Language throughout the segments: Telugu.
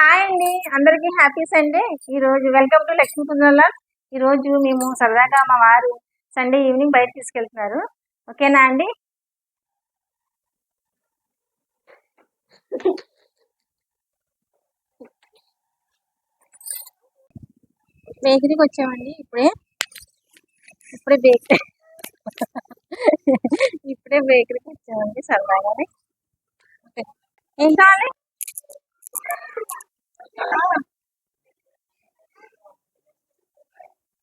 హాయ్ అండి, అందరికీ హ్యాపీ సండే. ఈరోజు వెల్కమ్ టు లక్ష్మీ కుందల. ఈరోజు మేము సరదాగా మా వారు సండే ఈవినింగ్ బయట తీసుకెళ్తున్నారు. ఓకేనా అండి? బేకరీకి వచ్చామండి. ఇప్పుడే బేకరీ ఇప్పుడే బేకరీకి వచ్చామండి సరదాగానే. ఏం కావాలి?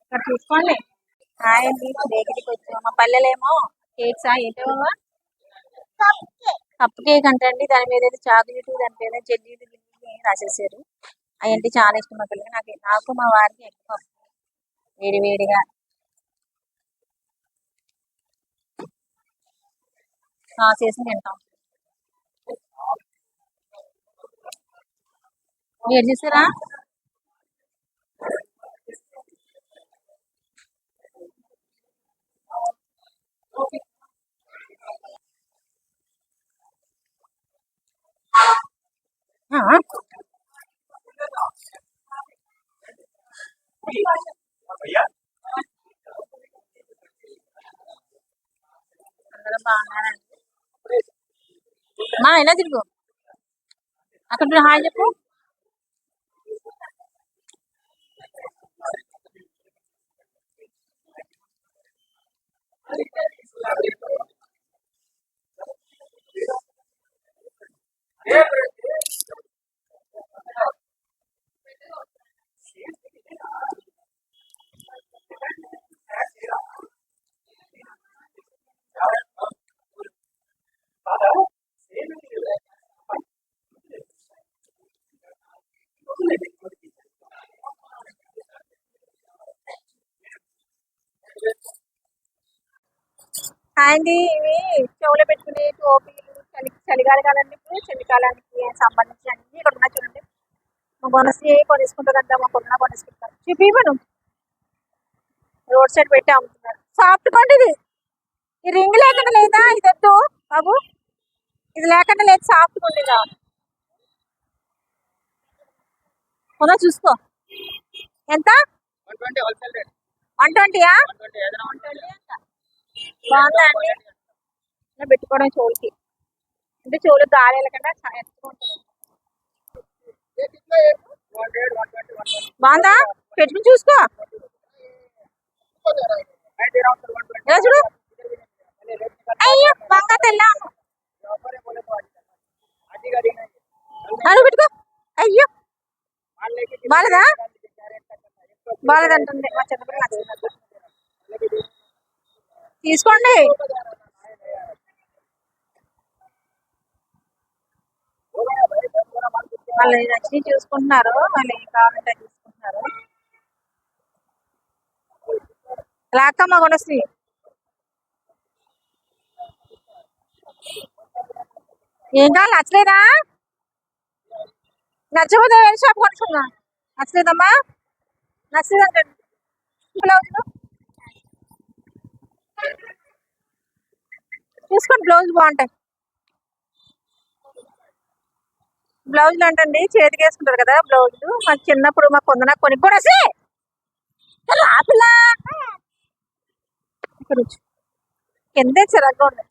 ఇక్కడ చూసుకోండి. హాయ్ అండి, బేకరీకి వచ్చాము. మా పల్లెలేమో కేక్స్ ఏంటో కప్ కేక్ అంటండి. దాని మీద చాక్లెట్, దాని మీద జెల్లీ రాసేసారు. అవంటే చాలా ఇష్టం మా పిల్లలకి. నాకు మా వారికి ఎక్కువ వేడి వేడిగా చేసి తింటాం. మీరు చూసారా? అందరూ బాగున్నారండి. మా ఎలా తిరుగు అక్కడ హాయ్ చెప్పు. హాయ్ అండి, ఇవి చెవులో పెట్టుకునే టోపీలు చలికాలం కదండి. చలికాలానికి సంబంధించి అన్ని ఇక్కడ ఉన్నాయి చూడండి. మా బొనసి కొనేసుకుంటారంట, మా కొన్న కొనేసుకుంటారు. చూపివ్వను రోడ్ సైడ్ పెట్టి అమ్ముతున్నారు. సాఫ్ట్ కొండి ఇది. ఈ రింగ్ లేకుండా లేదా? ఇది వద్దు బాబు, ఇది లేకుండా లేదు. సాఫ్ట్ కొండి కావాలి. కొనా చూసుకో. ఎంత? 120యా? బాగుందా అండి? పెట్టుకోవడం చెవులకి, అంటే చెవులకు గాలి వెళ్ళకుండా ఎత్తుగా ఉంటుంది. బాగుందా? పెట్టుకుని చూసుకో. చూడు. అయ్యో బంగా తెల్లా పెట్టుకో. అయ్యో బాలేదా? బాలేదంటుంది మా చిన్నపిల్లలు. తీసుకోండి. వాళ్ళు నచ్చి చూసుకుంటున్నారు. వాళ్ళు ఏం కావాలంటే చూసుకుంటున్నారు. లాక్కమ్మ కొనసి ఏం కావాలి? నచ్చలేదా? నచ్చకపోతే వేరే షాప్ కొనుక్కున్నా. నచ్చలేదమ్మా? నచ్చలేదంటే బ్లౌజులు చూసుకోండి. బ్లౌజులు బాగుంటాయి. బ్లౌజులు అంటండి చేతికి వేసుకుంటారు కదా బ్లౌజులు. మాకు చిన్నప్పుడు మా కొందన కొనుక్కోసి కింద చిరగ్గా ఉంది.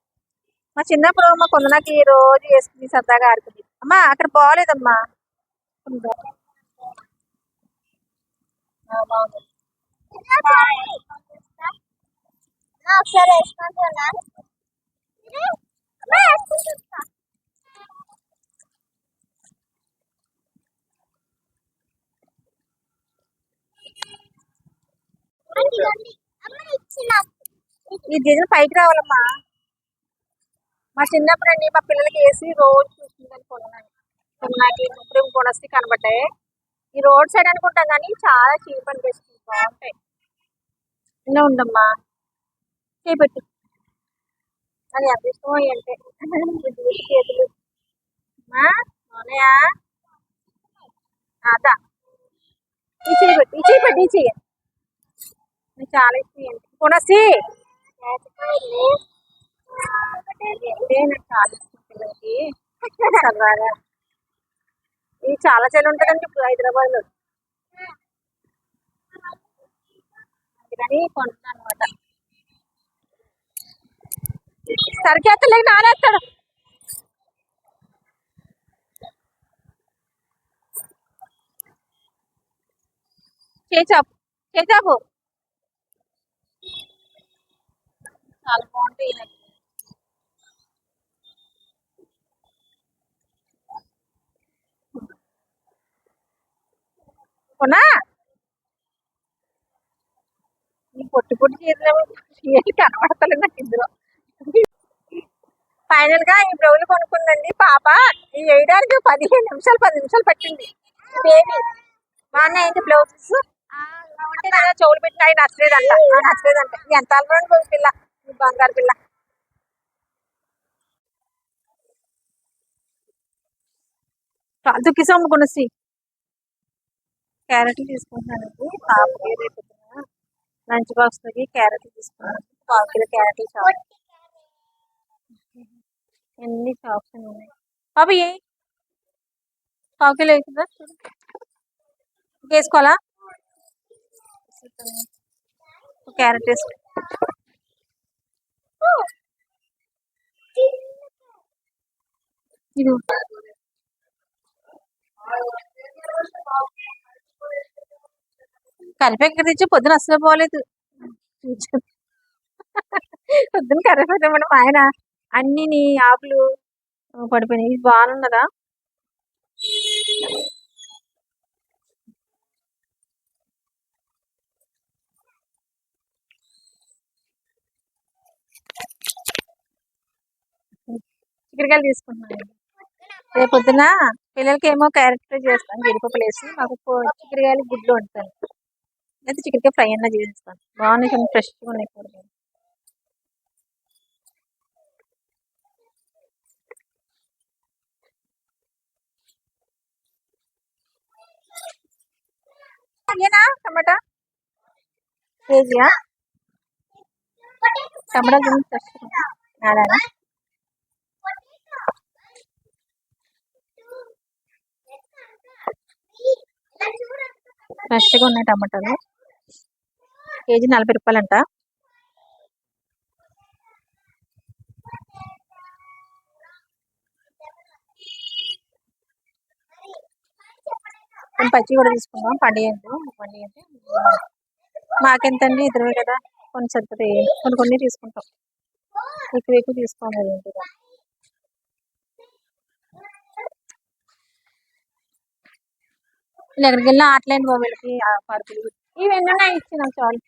మా చిన్నప్పుడు మా కొందనకి రోజు వేసుకుని సరదాగా ఆడుతుంది. అమ్మా అక్కడ బాగోలేదమ్మా. ఈ డిజైన్ పైకి రావాలమ్మా. మా చిన్నప్పుడు అండి మా పిల్లలకి వేసి రోజు చూస్తుందని కొన్నాకి ముగ్గురు కొనసి కనబడ్డాయి. ఈ రోడ్ సైడ్ అనుకుంటాం కానీ చాలా చీప్ అండ్ బెస్ట్, బాగుంటాయి. ఇలా ఉండమ్మా, చేపెట్టు. అది ఎంత ఇష్టమో అంటే చేతులు అవునయా. అదా ఈ చేపెట్టు, ఈ చేపెట్టు, ఈ చెయ్యి. చాలా ఇష్టం ఏంటి కొనసి. నాకు చాలా ఇష్టం పిల్లలకి సరదాగా. ఇది చాలా చలి ఉంటుందండి ఇప్పుడు హైదరాబాద్ లో, అందుకని కొంటున్నాను అనమాట. సరికేస్తలేక నానేస్తాడు. చేచాపు చేచాపు చాలా బాగుంటాయి. కొనా ఈ పొట్టి పొట్టి చీరలు ఏది కనబడతలేదు నాకు ఇందులో. ఫైనల్ గా ఈ బ్లౌజ్ కొనుక్కుందండి పాప. ఇది వేయడానికి 10 నిమిషాలు పట్టింది. బేబీ బాగున్నాయండి బ్లౌజెస్. ఉంటే కదా చెవులు పెట్టిన అవి నచ్చలేదంట. ఎంత అలవాటు పిల్ల, ఈ బంగారు పిల్ల. దుక్కి సొమ్ము కొనేసి క్యారెట్లు తీసుకుంటున్నానండి పాపకి. రేపు లంచ్ బాక్స్ లోకి క్యారెట్లు తీసుకున్నాను. 1/4 కిలో క్యారెట్లు చాలు. ఎన్ని షాప్స్ ఉన్నాయి బాబు. 1/4 కిలో అవుతుందా? వేసుకోవాలా? క్యారెట్ వేసుకో. ఇది కరివేపాకు ఎక్కడ తెచ్చి పొద్దున అసలు పోలేదు. పొద్దున కరివేపాకు ఇవ్వడం ఆయన అన్ని నీ ఆకులు పడిపోయినాయి. ఇది బాగున్నదా? చిక్కడికాయలు తీసుకుంటున్నాను. రేపు పొద్దున పిల్లలకి ఏమో క్యారెట్ ఫ్రై చేస్తాను జీడిపప్పులు వేసి. మాకు చిక్కడికాయలు గుడ్లు వండుతాను. అయితే చిక్కడికాయ ఫ్రై అన్నా చేస్తాను. బాగున్నాయి, కొంచెం ఫ్రెష్గా ఉన్నాయి కూరగాయలు. అయ్యేనా టమాటా కేజీయా? టమాటా ఫ్రెష్గా అలానా? ఫ్రెష్గా ఉన్నాయి టమాటాలు. కేజీ 40 రూపాయలంట. పచ్చి కూడా తీసుకుందాం. పండుగ మాకెంతండి? ఇద్దరమే కదా, కొన్ని సరిపోతాయి. కొన్ని తీసుకుంటాం, ఎక్కువ తీసుకోవాలి. ఎక్కడికి వెళ్ళినా ఆటలేని బాబులకి పడుతుంది. ఇవన్నీ ఇచ్చినాం చాలు.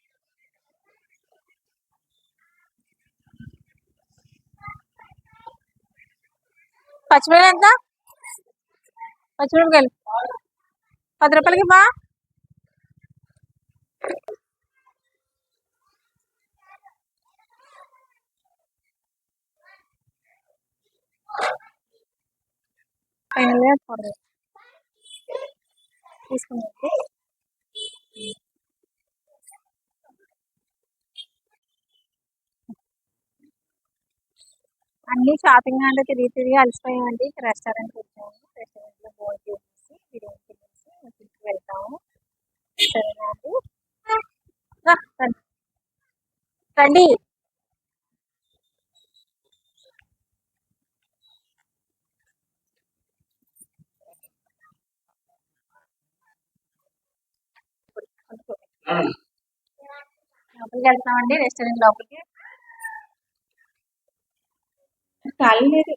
పచ్చిమిరపకాయలు ఎంత? పచ్చిమిరపకాయలు 10 రూపాయలకి బా. ఫైనల్గా తీసుకున్నాం. అన్ని షాపింగ్ అంటే తిరిగి అలసిపోయామండి. రెస్టారెంట్కి వచ్చాము. రెస్టారెంట్లో భోజనం చేసి బిర్యానీ తినేసి ఇంటికి వెళ్తాము. సరేనా అండి? రండి. లోపలికి వెళ్తున్నామండి, రెస్టారెంట్ లోపలికి. ఖాళీ లేదు.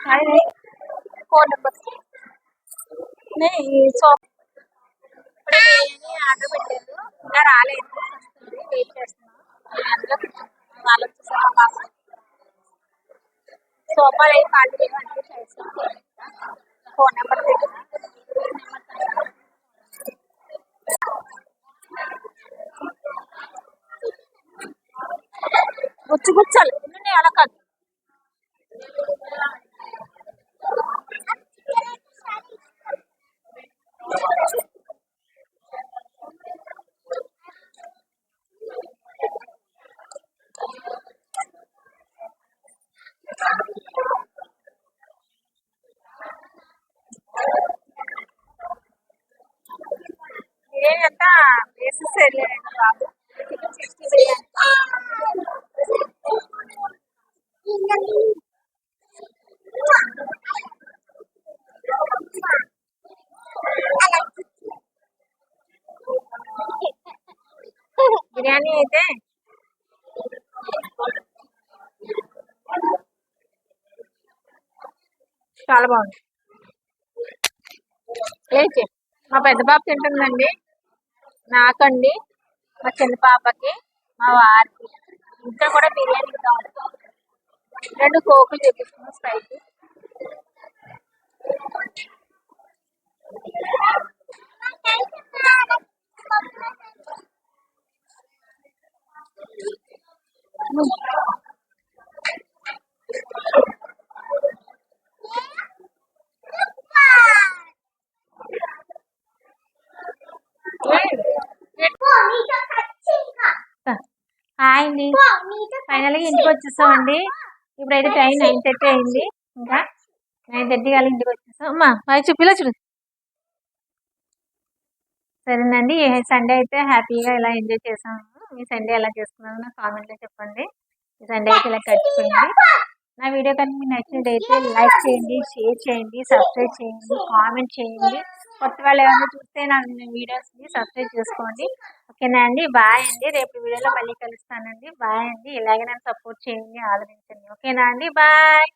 4 నెంబర్స్ ఆర్డర్ పెట్టారు, ఇంకా రాలేదు. వెయిట్ చేస్తున్నాం. అందులో వాళ్ళు వచ్చేసారు. సోఫాలు అవి ఖాళీ లేవు, అంటే చేస్తాం. 4 నెంబర్ గుచ్చాలి అలా కాదు. బిర్యానీ అంతా వేసేసేయలేదండి బాబు. చికెన్ 60 బిర్యానీ. బిర్యానీ అయితే చాలా బాగుంది. ఏంటి మా పెద్ద బాబు తింటుందండి, నాకండి, మా చిన్న పాపకి, మా వారికి ఇంకా కూడా బిర్యానీ ఇద్దాం. 2 కోకులు తెప్పించుకున్నాం స్పైసీ. హాయ్ అండి, ఫైనల్గా ఇంటికి వచ్చేసామండి. ఇప్పుడైతే టైం 9:30 అయింది. ఇంకా 9:30 కల్లా ఇంటికి వచ్చేసాం. అమ్మా మరి చూపిలా చూడు. సరేనండి, సండే అయితే హ్యాపీగా ఇలా ఎంజాయ్ చేసాము. మీ సండే ఎలా చేసుకున్నారో నాకు కామెంట్లో చెప్పండి. ఈ సండే అయితే ఇలా గడిచిపోయింది. నా వీడియో కనుక మీకు నచ్చినట్టయితే లైక్ చేయండి, షేర్ చేయండి, సబ్స్క్రైబ్ చేయండి, కామెంట్ చేయండి. కొత్త వాళ్ళు ఎవరైనా చూస్తే నా వీడియోస్ని సబ్స్క్రైబ్ చేసుకోండి. ఓకేనా అండి, బాయ్ అండి. రేపు వీడియోలో మళ్ళీ కలుస్తానండి. బాయ్ అండి. ఇలాగే నన్ను సపోర్ట్ చేయండి, ఆదరించండి. ఓకేనా అండి, బాయ్.